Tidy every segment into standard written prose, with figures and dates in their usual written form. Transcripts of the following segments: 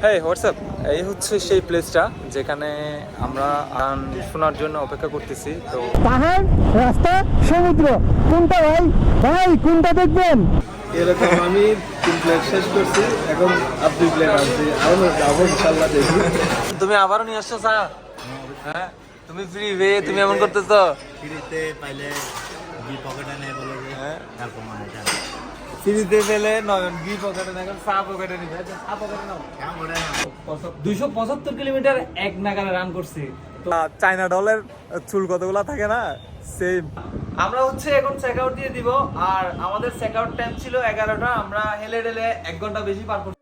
হ্যাঁ হোয়াটসঅ্যাপ, এই হচ্ছে সেই প্লেসটা যেখানে আমরা গান শোনার জন্য অপেক্ষা করতেছি। তো পাহাড়, রাস্তা, সমুদ্র, কোনটা ভাই? ভাই কোনটা দেখবেন? এরকম আমি 3 প্লেট শেষ করছি, এখন আর 2 প্লেট আনছি, আরো যাবো ইনশাল্লাহ দেখি। তুমি আবারও নিয়ে আসছো স্যার? হ্যাঁ তুমি ফ্রি বে, তুমি এমন করতেছো। ফ্রিতে পাইলে বি পকেটে নেই বলে যে তারপর মানে জানি ফ্রিতে পেলে নয়ন গি পকেটে না, এখন চা পকেটে নিবে। চা পকেটে নাও। 275 কিলোমিটার এক নাগারে রান করছি। চায়না ডলের চুল কতগুলা থাকে না, সেম। আমরা হচ্ছে এখন চেক আউট দিয়ে দিব, আর আমাদের চেক আউট টাইম ছিল 11টা। আমরা হেলে ঢেলে 1 ঘন্টা বেশি পার করছি।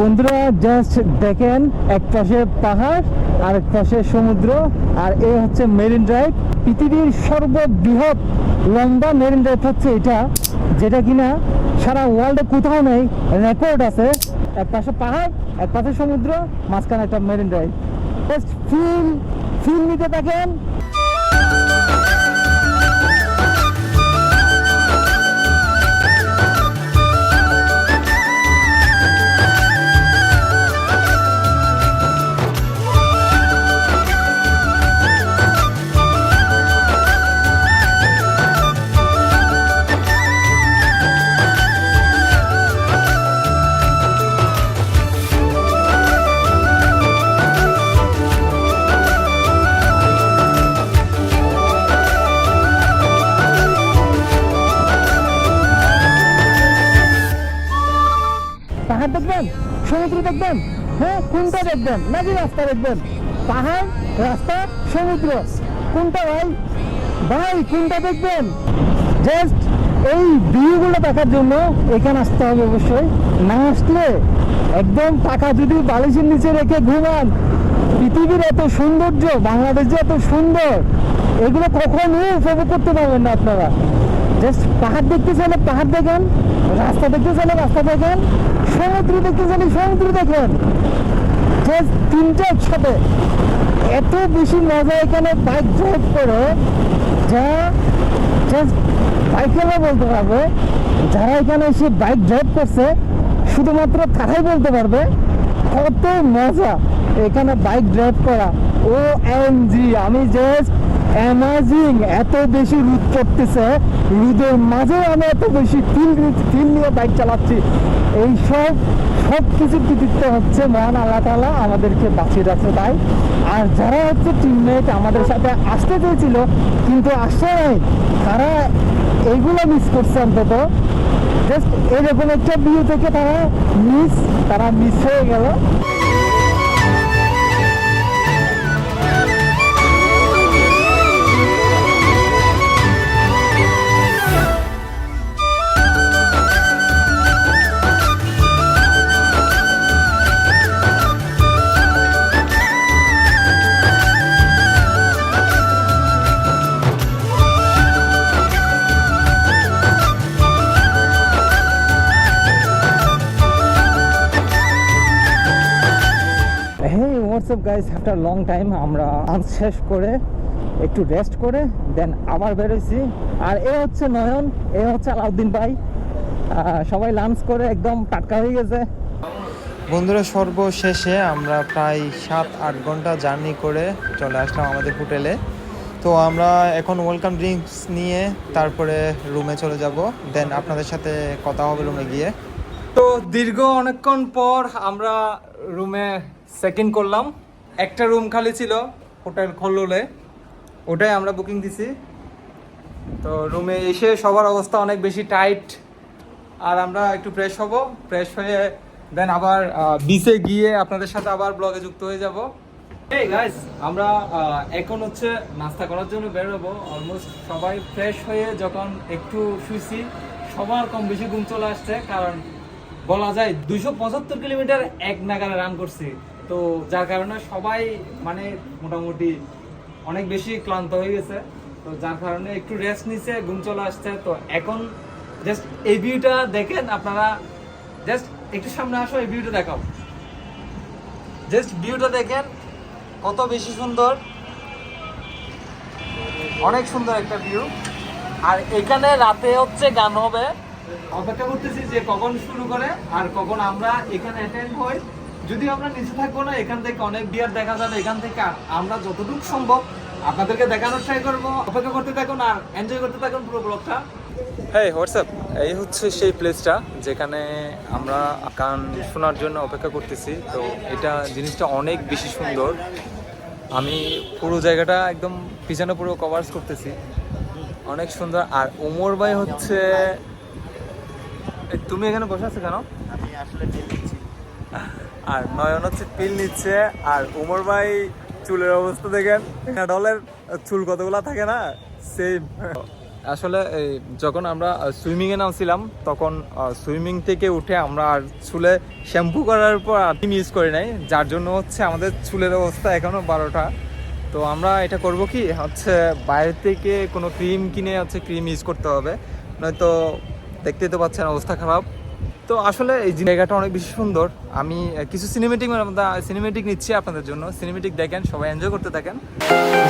বন্ধুরা জাস্ট দেখেন, এক পাশে পাহাড় আর এক পাশে সমুদ্র, আর এই হচ্ছে মেরিন ড্রাইভ। পৃথিবীর সর্ববৃহৎ লম্বা মেরিন ড্রাইভ হচ্ছে এটা, যেটা কিনা সারা ওয়ার্ল্ডে কোথাও নেই, রেকর্ড আছে। এক পাশে পাহাড়, এক পাশে সমুদ্র, মাঝখানে একটা মেরিন ড্রাইভ। জাস্ট ফিল নিতে থাকেন। পাহাড় দেখবেন, সমুদ্র দেখবেন, হ্যাঁ কোনটা দেখবেন? নাকি রাস্তা দেখবেন? পাহাড়, রাস্তা, সমুদ্র, কোনটা ভাই? ভাই কোনটা দেখবেন? জাস্ট এই ভিউগুলো দেখার জন্য এখানে আসতে হবে অবশ্যই। না আসলে একদম টাকা যদি বালিশের নিচে রেখে ঘুমান, পৃথিবীর এত সৌন্দর্য, বাংলাদেশ যে এত সুন্দর, এগুলো কখনোই উপভোগ করতে পারবেন না আপনারা। জাস্ট পাহাড় দেখতে চাইলে পাহাড় দেখেন, রাস্তা দেখতে চাইলে রাস্তা দেখেন, সমুদ্র দেখতে চাইলে সমুদ্র দেখেন। জাস্ট তিনটা একসাথে। এত বেশি মজা এখানে বাইক ড্রাইভ করে, যা জাস্ট বাইকেরা বলতে পারবে। যারা এখানে এসে বাইক ড্রাইভ করছে শুধুমাত্র তারাই বলতে পারবে কত মজা এখানে বাইক ড্রাইভ করা। ও এমজি, আমি জাস্ট অ্যামাজিং। এত বেশি রোদ পড়তেছে, রোদের মাঝে আমি এত বেশি ফিল নিয়ে বাইক চালাচ্ছি। এই সব কিছুর কৃতিত্ব হচ্ছে মহান আল্লাহ তাআলা আমাদেরকে বাঁচিয়ে রাখছে তাই। আর যারা হচ্ছে টিমমেট আমাদের সাথে আসতে চেয়েছিল কিন্তু আসছে নাই, তারা এইগুলো মিস করছে। অন্তত জাস্ট এরকম একটা ভিউ থেকে তারা মিস হয়ে গেল। WhatsApp guys, after long time আমরা লাঞ্চ শেষ করে একটু রেস্ট করে দেন আবার বেরোইছি। আর এ হচ্ছে নয়ন, এ হচ্ছে আলাউদ্দিন ভাই। সবাই লাঞ্চ করে একদম টাটকা হয়ে গেছে। বন্ধুরা সর্বশেষে আমরা প্রায় 7-8 ঘন্টা জার্নি করে চলে আসলাম আমাদের হোটেলে। তো আমরা এখন ওয়েলকাম ড্রিঙ্কস নিয়ে তারপরে রুমে চলে যাব, দেন আপনাদের সাথে কথা হবে রুমে গিয়ে। তো দীর্ঘ অনেকক্ষণ পর আমরা রুমে চেক ইন করলাম। একটা রুম খালি ছিল হোটেল খল্লোলে, ওটাই আমরা বুকিং দিছি। তো রুমে এসে সবার অবস্থা অনেক বেশি টাইট, আর আমরা একটু ফ্রেশ হব। ফ্রেশ হয়ে দেন আবার বিচে গিয়ে আপনাদের সাথে আবার ব্লগে যুক্ত হয়ে যাব। এই গাইস, আমরা এখন হচ্ছে নাস্তা করার জন্য বেরোবো। অলমোস্ট সবাই ফ্রেশ হয়ে যখন একটু শুইছি, সবার কম বেশি ঘুম চলে আসছে, কারণ বলা যায় 275 কিলোমিটার এক নাগারে রান করছি। তো যার কারণে সবাই মানে মোটামুটি অনেক বেশি ক্লান্ত হয়ে গেছে। তো যার কারণে একটু রেস্ট নিছে, ঘুম চলে আসছে। তো এখন জাস্ট এই ভিউটা দেখেন আপনারা, জাস্ট একটু সামনে আসো, এই ভিউটা দেখাও। জাস্ট ভিউটা দেখেন কত বেশি সুন্দর, অনেক সুন্দর একটা ভিউ। আর এখানে রাতে হচ্ছে গান হবে, অপেক্ষা করতেছি যে কখন শুরু করে আর কখন আমরা এখানে অ্যাটেন্ড হই। যদি আমরা নিচে থাকবো না, এখান থেকে অনেক বিয়ার দেখা যাবে। এখান থেকে আমরা যতটুকু সম্ভব আপনাদেরকে দেখানোর ট্রাই করবো। অপেক্ষা করতে থাকুন আর এনজয় করতে থাকুন পুরো ব্লগটা। হ্যাঁ হোয়াটসঅ্যাপ, এই হচ্ছে সেই প্লেসটা যেখানে আমরা গান শোনার জন্য অপেক্ষা করতেছি। তো এটা জিনিসটা অনেক বেশি সুন্দর। আমি পুরো জায়গাটা একদম পিছনে পুরো কভার্স করতেছি, অনেক সুন্দর। আর ওমর ভাই হচ্ছে, তুমি এখানে বসে আছো কেন? আমি আসলে পিল নিচ্ছি। আর নয়ন হচ্ছে পিল নিচ্ছে। আর ওমর ভাই চুলের অবস্থা দেখেন, ডলের চুল কতগুলা থাকে না, সেম। আসলে যখন আমরা সুইমিংয়ে নামছিলাম তখন সুইমিং থেকে উঠে আমরা আর চুলে শ্যাম্পু করার পর আর ইউজ করি নাই, যার জন্য হচ্ছে আমাদের চুলের অবস্থা এখনও 12টা। তো আমরা এটা করব কি হচ্ছে বাইরে থেকে কোনো ক্রিম কিনে হচ্ছে ক্রিম ইউজ করতে হবে, নয়তো দেখতেই তো পাচ্ছেন অবস্থা খারাপ। তো আসলে এই জায়গাটা অনেক বেশি সুন্দর। আমি কিছু সিনেমেটিক নিচ্ছি আপনাদের জন্য, সিনেমেটিক দেখেন, সবাই এনজয় করতে থাকেন।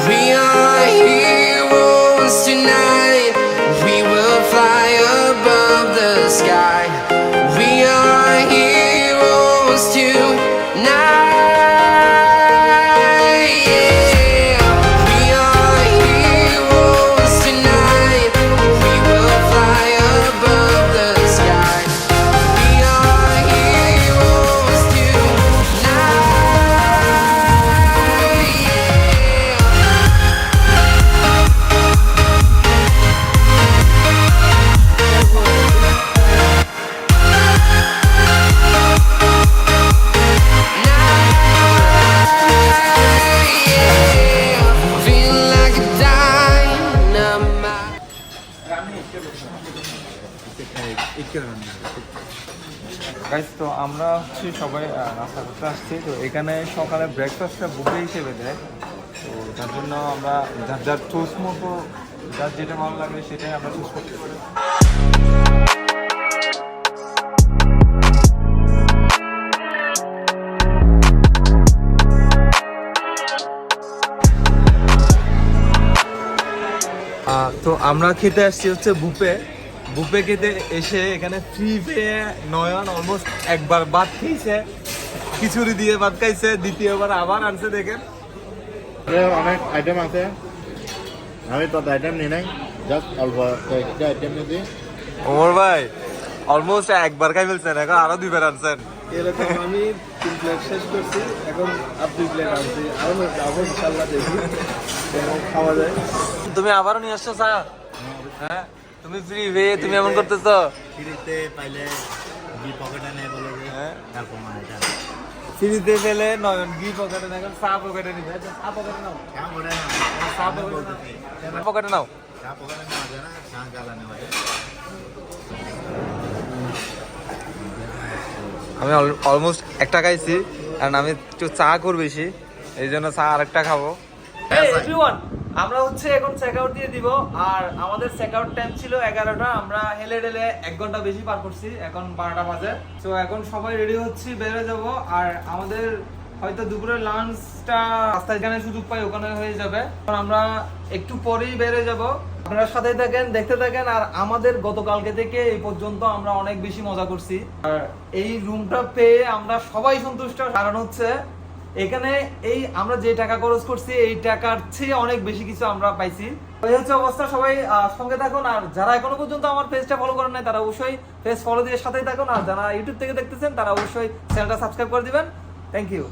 We are heroes tonight. We will fly above the sky. We are heroes tonight. Yeah. We are heroes tonight. We will fly above the sky. We are heroes tonight. Yeah. Feel like a dynamite. Guys, তো আমরা হচ্ছে সবাই নাস্তা করতে আসছি। তো এখানে সকালে ব্রেকফাস্টটা বুফে হিসেবে দেয়। তো তার জন্য আমরা যার যার চুজ মতো যার যেটা ভালো লাগে সেটাই আমরা চুজ করতে পারি। তো আমরা খেতে আসছি হচ্ছে বুফে খেতে এসে এখানে ফ্রি পেয়ে নয়ন অলমোস্ট একবার ভাত খেয়েছে, খিচুড়ি দিয়ে ভাত খাইছে, দ্বিতীয়বার আবার আনছে। দেখেন অনেক আইটেম আছে, আমি তত আইটেম নিই নাই, জাস্ট অল্প কয়েকটা আইটেম নিয়েছি। ওমর ভাই অলমোস্ট একবার খাই ফেলছেন, এখন আরো 2বার আনছেন। এরকম আমি 3 প্লেট শেষ করছি, এখন আর 2 প্লেট আনছি। আরো যাবো ইনশাল্লাহ, দেখি কেমন খাওয়া যায়। তুমি আবারও নিয়ে আসছো স্যার? হ্যাঁ, তুমি ফ্রি পেয়ে তুমি এমন করতেছো। ফ্রিতে পাইলে গি পকেটে নেই বলে যে হ্যাঁ, হেল্প মানে এটা ফ্রিতে পেলে নয়ন গি পকেটে না, এখন চা পকেটে নিবে। চা পকেটে নাও, চা করে চা পকেটে নাও। চা পকেটে নেওয়া যায় না, চা গালা নেওয়া যায়। আমি অলমোস্ট একটা খাইছি, কারণ আমি একটু চা করব বেশি, এই জন্য চা আরেকটা খাবো। আমরা হচ্ছে এখন চেক আউট দিয়ে দিব। আর আমাদের চেক আউট টাইম ছিল 11টা, আমরা হেলে ঢেলে 1 ঘন্টা বেশি পার করছি, এখন 12টা বাজে। তো এখন সবাই রেডি হচ্ছি, বেরো যাব। আর আমাদের হয়তো দুপুরের লাঞ্চটা রাস্তায় এখানে সুযোগ পাই ওখানে হয়ে যাবে, কারণ আমরা একটু পরেই বেরো যাব। আপনারা সাথে থাকেন, দেখতে থাকেন। আর আমাদের গতকালকে থেকে এই পর্যন্ত আমরা অনেক বেশি মজা করছি। আর এই রুমটা পেয়ে আমরা সবাই সন্তুষ্ট, কারণ হচ্ছে এখানে এই আমরা যে টাকা খরচ করছি এই টাকার চেয়ে অনেক বেশি কিছু আমরা পাইছি। এই হচ্ছে অবস্থা, সবাই সঙ্গে থাকুন। আর যারা এখনো পর্যন্ত আমার পেজটা ফলো করেন নাই তারা অবশ্যই পেজ ফলো দিয়ে সাথেই থাকুন। আর যারা ইউটিউব থেকে দেখতেছেন তারা অবশ্যই চ্যানেলটা সাবস্ক্রাইব করে দিবেন। Thank you.